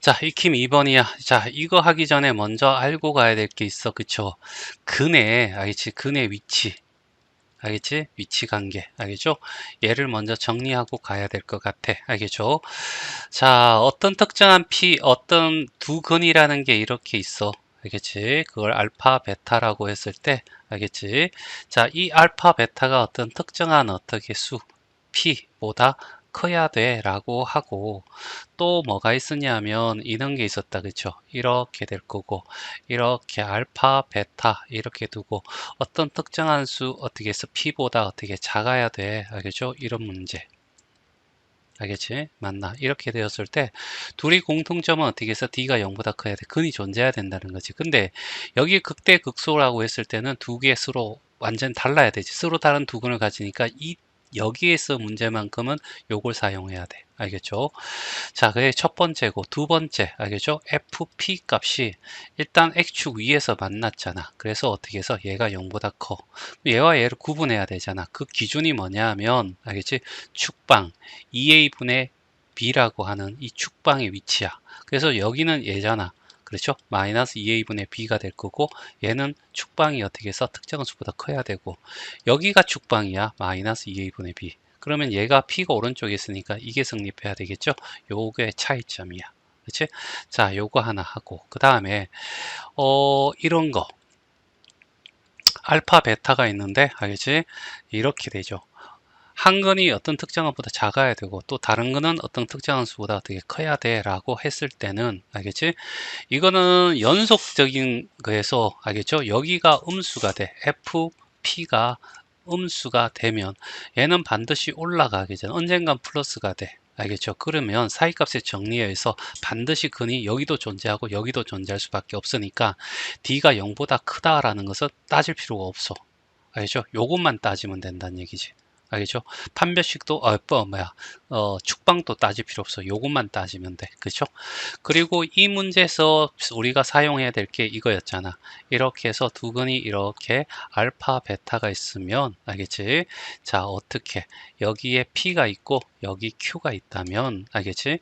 자, 익힘 2번이야. 자, 이거 하기 전에 먼저 알고 가야 될 게 있어. 그쵸? 근의, 알겠지? 근의 위치. 알겠지? 위치 관계. 알겠죠? 얘를 먼저 정리하고 가야 될 것 같아. 알겠죠? 자, 어떤 특정한 어떤 두 근이라는 게 이렇게 있어. 알겠지? 그걸 알파, 베타라고 했을 때, 알겠지? 자, 이 알파, 베타가 어떤 특정한 어떻게 P보다 커야 돼 라고 하고, 또 뭐가 있었냐면 이런 게 있었다. 그쵸? 이렇게 될 거고, 이렇게 알파, 베타 이렇게 두고 어떤 특정한 수 어떻게 해서 P보다 어떻게 작아야 돼. 알겠죠? 이런 문제. 알겠지? 맞나? 이렇게 되었을 때 둘이 공통점은 어떻게 해서 D가 0보다 커야 돼. 근이 존재해야 된다는 거지. 근데 여기 극대극소라고 했을 때는 두 개의 수로 완전 달라야 되지. 서로 다른 두 근을 가지니까 여기에서 문제만큼은 요걸 사용해야 돼. 알겠죠? 자, 그게 첫 번째고, 두 번째, 알겠죠? FP 값이 일단 X축 위에서 만났잖아. 그래서 어떻게 해서 얘가 0보다 커. 얘와 얘를 구분해야 되잖아. 그 기준이 뭐냐 하면, 알겠지? 축방, 2A분의 B라고 하는 이 축방의 위치야. 그래서 여기는 얘잖아. 그렇죠? 마이너스 2A분의 B가 될 거고, 얘는 축방이 어떻게 해서 특정한 수보다 커야 되고, 여기가 축방이야. 마이너스 2A분의 B. 그러면 얘가 P가 오른쪽에 있으니까 이게 성립해야 되겠죠? 요게 차이점이야. 그치? 자, 요거 하나 하고, 그 다음에, 이런 거. 알파, 베타가 있는데, 알겠지? 이렇게 되죠. 한 근이 어떤 특정한 수보다 작아야 되고, 또 다른 근은 어떤 특정한 수보다 되게 커야 돼. 라고 했을 때는, 알겠지? 이거는 연속적인 거에서, 알겠죠? 여기가 음수가 돼. FP가 음수가 되면 얘는 반드시 올라가게 되잖아. 언젠간 플러스가 돼. 알겠죠? 그러면 사이값의 정리에 의해서 반드시 근이 여기도 존재하고 여기도 존재할 수밖에 없으니까 D가 0보다 크다라는 것은 따질 필요가 없어. 알겠죠? 요것만 따지면 된다는 얘기지. 알겠죠? 판별식도 축방도 따질 필요 없어. 요것만 따지면 돼. 그렇죠? 그리고 이 문제에서 우리가 사용해야 될 게 이거였잖아. 이렇게 해서 두 근이 이렇게 알파, 베타가 있으면, 알겠지? 자, 어떻게? 여기에 P가 있고, 여기 Q가 있다면, 알겠지?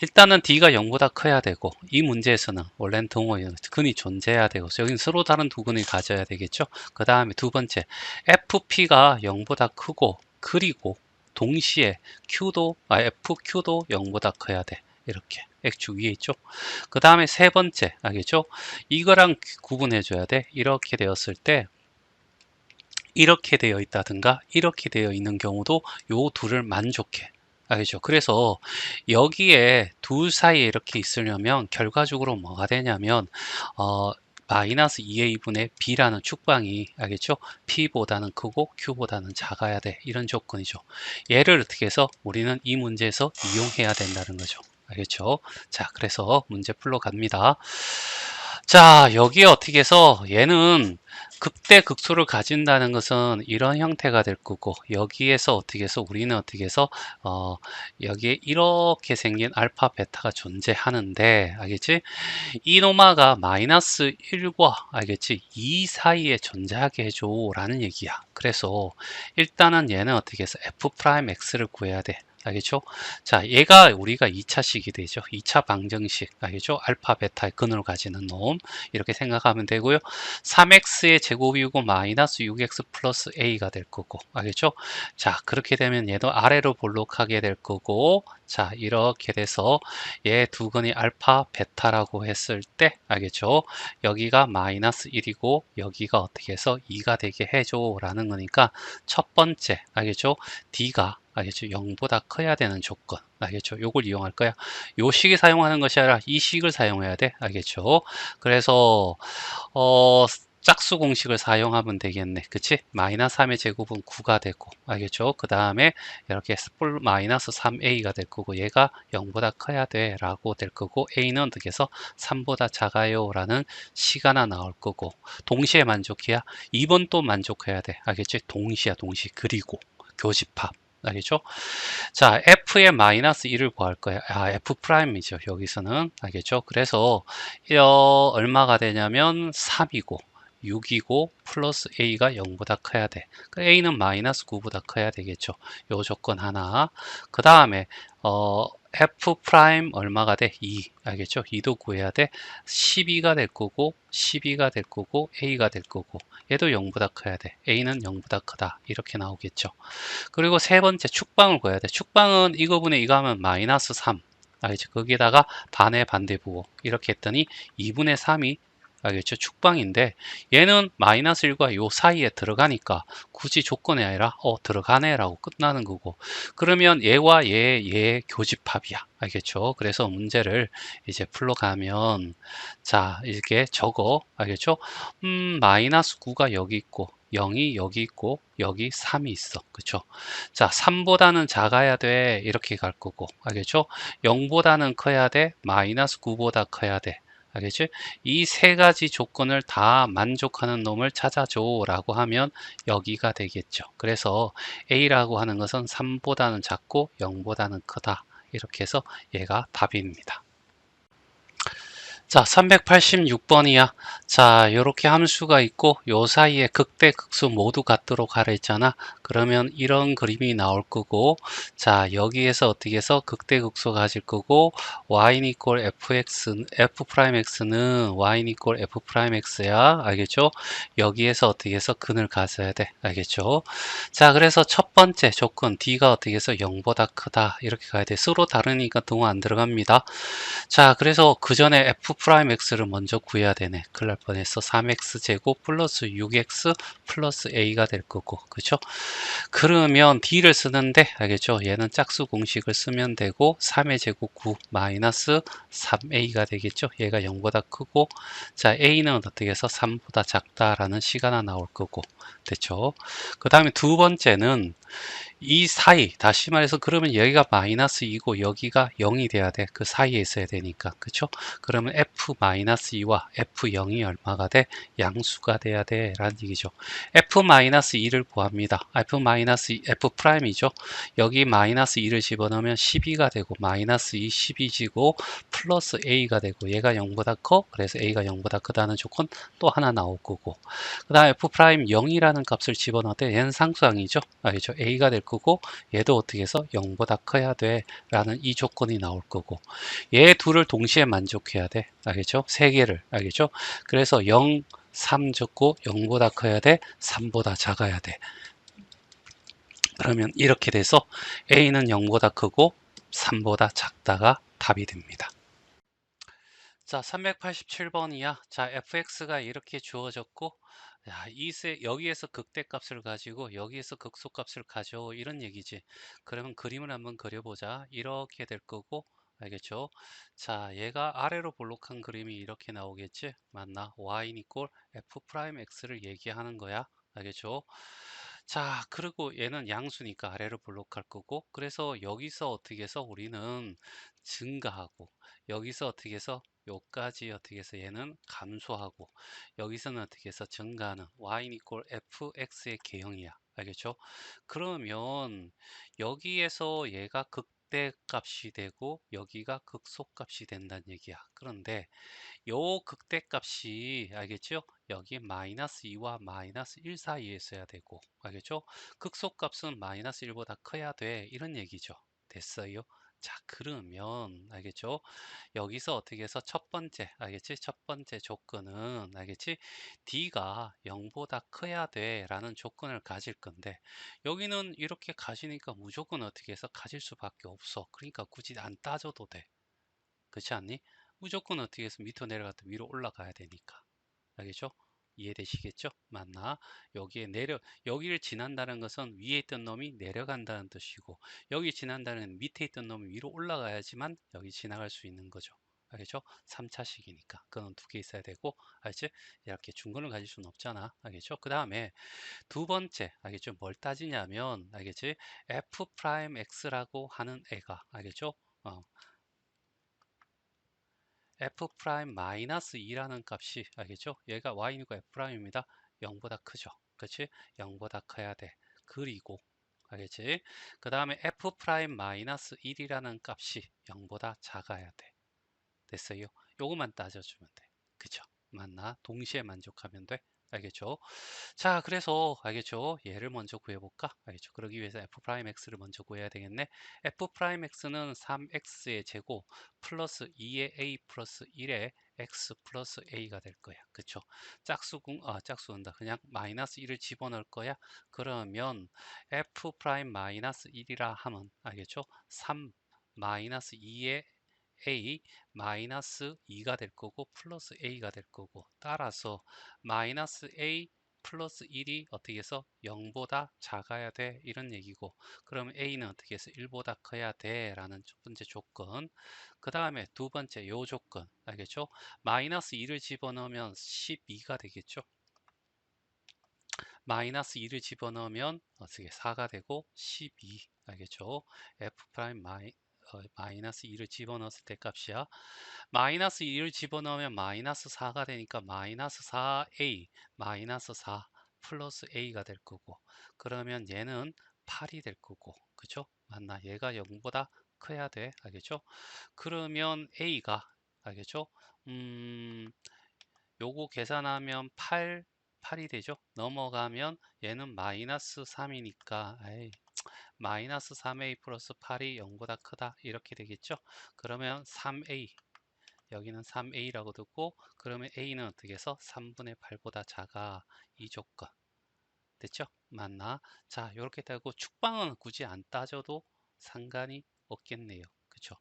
일단은 D가 0보다 커야 되고, 이 문제에서는 원래는 동호인 근이 존재해야 되고, 여기는 서로 다른 두 근을 가져야 되겠죠? 그 다음에 두 번째, FP가 0보다 크고, 그리고 동시에 FQ도 0보다 커야 돼. 이렇게. X축 위에 있죠. 그 다음에 세 번째, 알겠죠? 이거랑 구분해 줘야 돼. 이렇게 되었을 때, 이렇게 되어 있다든가, 이렇게 되어 있는 경우도 요 둘을 만족해. 알겠죠? 그래서 여기에 둘 사이에 이렇게 있으려면 결과적으로 뭐가 되냐면, 마이너스 2a분의 b라는 축방이, 알겠죠? p보다는 크고 q보다는 작아야 돼. 이런 조건이죠. 얘를 어떻게 해서 우리는 이 문제에서 이용해야 된다는 거죠. 알겠죠? 자, 그래서 문제 풀러 갑니다. 자, 여기에 어떻게 해서 얘는 극대 극소를 가진다는 것은 이런 형태가 될 거고, 여기에서 어떻게 해서 우리는 어떻게 해서 여기에 이렇게 생긴 알파 베타가 존재하는데, 알겠지? 이 노마가 마이너스 1과, 알겠지? 2 사이에 존재하게 해줘 라는 얘기야. 그래서 일단은 얘는 어떻게 해서 f'x를 구해야 돼. 알겠죠? 자, 얘가 우리가 2차식이 되죠. 2차 방정식. 알겠죠? 알파, 베타의 근을 가지는 놈. 이렇게 생각하면 되고요. 3x의 제곱이고 마이너스 6x 플러스 a가 될 거고. 알겠죠? 자, 그렇게 되면 얘도 아래로 볼록하게 될 거고. 자, 이렇게 돼서 얘 두 근이 알파, 베타라고 했을 때, 알겠죠? 여기가 마이너스 1이고, 여기가 어떻게 해서 2가 되게 해줘. 라는 거니까, 첫 번째, 알겠죠? D가 알겠죠? 0보다 커야 되는 조건. 알겠죠? 요걸 이용할 거야. 요 식을 사용하는 것이 아니라 이 식을 사용해야 돼. 알겠죠? 그래서 어, 짝수 공식을 사용하면 되겠네. 그치? 마이너스 3의 제곱은 9가 되고, 알겠죠? 그 다음에 이렇게 마이너스 3a가 될 거고, 얘가 0보다 커야 돼. 라고 될 거고, a는 어떻게 해서 3보다 작아요. 라는 식 하나 나올 거고, 동시에 만족해야 2번 또 만족해야 돼. 알겠지? 동시야, 동시. 그리고 교집합. 알겠죠? 자, f의 마이너스 1을 구할 거야. f 프라임이죠. 여기서는. 알겠죠? 그래서, 얼마가 되냐면 3이고, 6이고 플러스 a가 0보다 커야 돼. a는 마이너스 9보다 커야 되겠죠. 요 조건 하나. 그 다음에 f 프라임 얼마가 돼? 2. 알겠죠? 2도 구해야 돼. 12가 될 거고 12가 될 거고 a가 될 거고 얘도 0보다 커야 돼. a는 0보다 크다. 이렇게 나오겠죠. 그리고 세 번째 축방을 구해야 돼. 축방은 이거분의 이거 하면 마이너스 3. 알겠죠? 거기에다가 반의 반대부호 이렇게 했더니 2분의 3이 알겠죠? 축방인데 얘는 마이너스 1과 요 사이에 들어가니까 굳이 조건이 아니라 들어가네 라고 끝나는 거고, 그러면 얘와 얘 교집합이야. 알겠죠? 그래서 문제를 이제 풀러가면 자 이렇게 적어. 알겠죠? 마이너스 9가 여기 있고 0이 여기 있고 여기 3이 있어. 그쵸? 자, 3보다는 작아야 돼. 이렇게 갈 거고. 알겠죠? 0보다는 커야 돼. 마이너스 9보다 커야 돼. 알겠지? 이 세 가지 조건을 다 만족하는 놈을 찾아줘 라고 하면 여기가 되겠죠. 그래서 A라고 하는 것은 3보다는 작고 0보다는 크다. 이렇게 해서 얘가 답입니다. 자, 386번이야. 자, 요렇게 함수가 있고 요 사이에 극대 극소 모두 같도록 하라 했잖아. 그러면 이런 그림이 나올 거고, 자, 여기에서 어떻게 해서 극대 극소 가질 거고, y 이퀄 fx, f 프라임 x는 y 이퀄 f 프라임 x야. 알겠죠? 여기에서 어떻게 해서 근을 가져야 돼. 알겠죠? 자, 그래서 첫 번째 조건 d가 어떻게 해서 0보다 크다. 이렇게 가야 돼. 서로 다르니까 동호 안 들어갑니다. 자, 그래서 그 전에 f 프라임 x를 먼저 구해야 되네. 큰일 날 뻔했어. 3x 제곱 플러스 6x 플러스 a가 될 거고, 그쵸? 그러면 d를 쓰는데, 알겠죠? 얘는 짝수 공식을 쓰면 되고, 3의 제곱 9 마이너스 3a가 되겠죠? 얘가 0보다 크고, 자, a는 어떻게 해서 3보다 작다라는 시가나 나올 거고, 됐죠? 그 다음에 두 번째는 이 사이, 다시 말해서 그러면 여기가 마이너스 2고 여기가 0이 돼야 돼. 그 사이에 있어야 되니까. 그쵸? 그러면 f-2와 f0이 얼마가 돼? 양수가 돼야 돼. 라는 얘기죠. f-2를 구합니다. f 프라임이죠. 여기 마이너스 2를 집어넣으면 12가 되고 마이너스 2, 12지고 플러스 a가 되고 얘가 0보다 커. 그래서 a가 0보다 크다는 조건 또 하나 나올 거고. 그 다음 f 프라임 0이라는 값을 집어넣을 얘는 상수항이죠. 알겠죠? a가 될 거고 얘도 어떻게 해서 0보다 커야 돼 라는 이 조건이 나올 거고, 얘 둘을 동시에 만족해야 돼. 알겠죠? 세 개를. 알겠죠? 그래서 0, 3 적고 0보다 커야 돼. 3보다 작아야 돼. 그러면 이렇게 돼서 a는 0보다 크고 3보다 작다가 답이 됩니다. 자, 387번이야. 자, fx가 이렇게 주어졌고, 야, 여기에서 극대값을 가지고 여기에서 극소값을 가져, 이런 얘기지. 그러면 그림을 한번 그려보자. 이렇게 될 거고, 알겠죠? 자, 얘가 아래로 볼록한 그림이 이렇게 나오겠지? 맞나? y 이꼴 f 프라임 x를 얘기하는 거야. 알겠죠? 자, 그리고 얘는 양수니까 아래로 볼록할 거고, 그래서 여기서 어떻게 해서 우리는 증가하고, 여기서 어떻게 해서 요까지 어떻게 해서 얘는 감소하고, 여기서는 어떻게 해서 증가하는 y 이꼴 fx의 개형이야. 알겠죠? 그러면 여기에서 얘가 극대값이 되고 여기가 극소값이 된다는 얘기야. 그런데 요 극대값이, 알겠죠? 여기 마이너스 2와 마이너스 1 사이에 있어야 되고, 알겠죠? 극소값은 마이너스 1보다 커야 돼. 이런 얘기죠. 됐어요? 자, 그러면 알겠죠? 여기서 어떻게 해서 첫 번째, 알겠지? 첫 번째 조건은, 알겠지? D가 0보다 커야 돼 라는 조건을 가질 건데, 여기는 이렇게 가지니까 무조건 어떻게 해서 가질 수밖에 없어. 그러니까 굳이 안 따져도 돼. 그렇지 않니? 무조건 어떻게 해서 밑으로 내려갔다 위로 올라가야 되니까. 알겠죠? 이해되시겠죠? 맞나? 여기를 지난다는 것은 위에 있던 놈이 내려간다는 뜻이고, 여기 지난다는 건 밑에 있던 놈이 위로 올라가야지만 여기 지나갈 수 있는 거죠. 알겠죠? 3차식이니까. 그건 두 개 있어야 되고, 알겠지? 이렇게 중근을 가질 수는 없잖아. 알겠죠? 그 다음에 두 번째, 알겠죠? 뭘 따지냐면, 알겠지? f 프라임 x라고 하는 애가, 알겠죠? f 프라임 마이너스 2라는 값이, 알겠죠? 얘가 y니까 f 프라임입니다. 0보다 크죠. 그렇지? 0보다 커야 돼. 그리고 알겠지? 그 다음에 f 프라임 마이너스 1이라는 값이 0보다 작아야 돼. 됐어요? 요것만 따져주면 돼. 그쵸? 맞나? 동시에 만족하면 돼. 알겠죠? 자, 그래서 알겠죠? 얘를 먼저 구해볼까? 알겠죠? 그러기 위해서 f'x를 먼저 구해야 되겠네. f'x는 3x의 제곱 플러스 2의 a 플러스 1의 x 플러스 a가 될 거야. 그쵸? 짝수군다. 그냥 마이너스 1을 집어넣을 거야. 그러면 f 마이너스 1이라 하면 알겠죠? 3 마이너스 2의 a 마이너스 2가 될 거고 플러스 a가 될 거고, 따라서 마이너스 a 플러스 1이 어떻게 해서 0보다 작아야 돼, 이런 얘기고, 그럼 a는 어떻게 해서 1보다 커야 돼 라는 첫 번째 조건. 그 다음에 두 번째 요 조건 알겠죠? 마이너스 2를 집어넣으면 12가 되겠죠? 마이너스 2를 집어넣으면 어떻게 4가 되고 12 알겠죠? f 프라임 마이너스 2를 집어넣었을 때 값이야. 마이너스 2를 집어넣으면 마이너스 4가 되니까 마이너스 4a 마이너스 4 플러스 a가 될 거고, 그러면 얘는 8이 될 거고, 그쵸? 맞나? 얘가 0보다 커야 돼. 알겠죠? 그러면 a가 알겠죠? 요거 계산하면 8이 되죠? 넘어가면 얘는 마이너스 3이니까 마이너스 3a 플러스 8이 0보다 크다, 이렇게 되겠죠? 그러면 3a, 여기는 3a라고 듣고, 그러면 a는 어떻게 해서 3분의 8보다 작아, 이 조건. 됐죠? 맞나? 자, 이렇게 되고 축방은 굳이 안 따져도 상관이 없겠네요. 그쵸?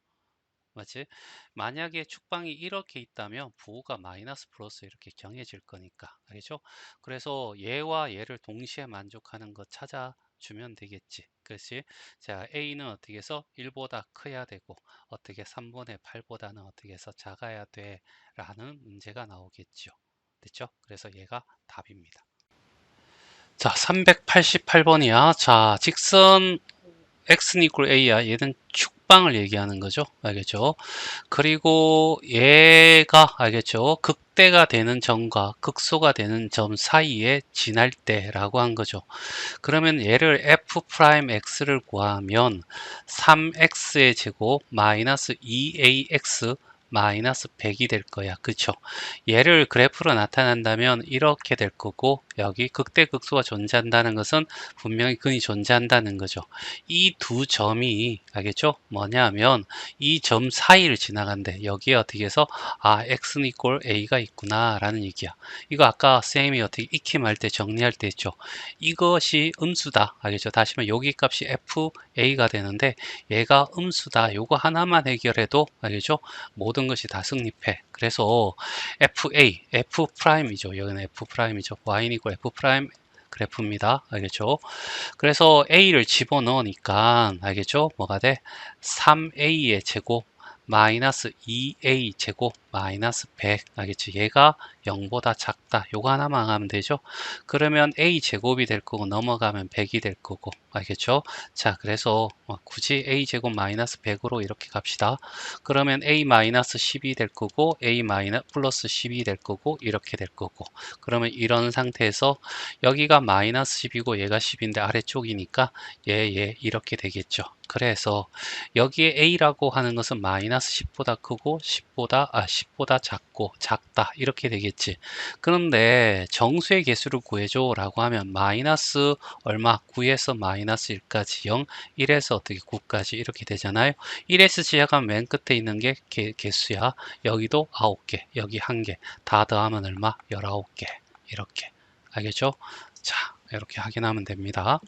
맞지? 만약에 축방이 이렇게 있다면 부호가 마이너스 플러스 이렇게 정해질 거니까. 알겠죠? 그래서 얘와 얘를 동시에 만족하는 거 찾아주면 되겠지. 그렇지? 자, A는 어떻게 해서 1보다 커야 되고, 어떻게 3분의 8보다는 어떻게 해서 작아야 돼 라는 문제가 나오겠죠. 됐죠? 그래서 얘가 답입니다. 자, 388번이야. 자, 직선 x는 equal a야. 얘는 축방을 얘기하는 거죠. 알겠죠? 그리고 얘가 알겠죠? 극대가 되는 점과 극소가 되는 점 사이에 지날 때라고 한 거죠. 그러면 얘를 f'x를 구하면 3x의 제곱 마이너스 2ax 마이너스 100이 될 거야. 그쵸? 얘를 그래프로 나타낸다면 이렇게 될 거고, 여기 극대극소가 존재한다는 것은 분명히 근이 존재한다는 거죠. 이 두 점이 알겠죠? 뭐냐면 이 점 사이를 지나간대. 여기에 어떻게 해서 x는 equal a가 있구나 라는 얘기야. 이거 아까 쌤이 어떻게 익힘할 때 정리할 때 했죠. 이것이 음수다. 알겠죠? 다시 말해 여기 값이 fa가 되는데 얘가 음수다. 요거 하나만 해결해도 알겠죠? 모든 것이 다 승립해. 그래서 F'이죠. 여기는 F'이죠. Y는 이고 F' 그래프입니다. 알겠죠? 그래서 A를 집어넣으니까 알겠죠? 뭐가 돼? 3A의 제곱 마이너스 2A 제곱 마이너스 100 알겠지? 얘가 0보다 작다. 요거 하나만 하면 되죠? 그러면 A 제곱이 될 거고 넘어가면 100이 될 거고 알겠죠? 자, 그래서 굳이 A 제곱 마이너스 100으로 이렇게 갑시다. 그러면 A 마이너스 10이 될 거고 A 마이너스 플러스 10이 될 거고 이렇게 될 거고, 그러면 이런 상태에서 여기가 마이너스 10이고 얘가 10인데 아래쪽이니까 얘 이렇게 되겠죠. 그래서 여기에 A라고 하는 것은 마이너스 10보다 크고 10보다 작고 작다 이렇게 되겠지. 그런데 정수의 개수를 구해줘 라고 하면 마이너스 얼마 9에서 마이너스 1까지 0 1에서 어떻게 9까지 이렇게 되잖아요. 1에서 시작하면 맨 끝에 있는 게 개수야. 여기도 9개 여기 1개 다 더하면 얼마 19개 이렇게. 알겠죠? 자, 이렇게 확인하면 됩니다.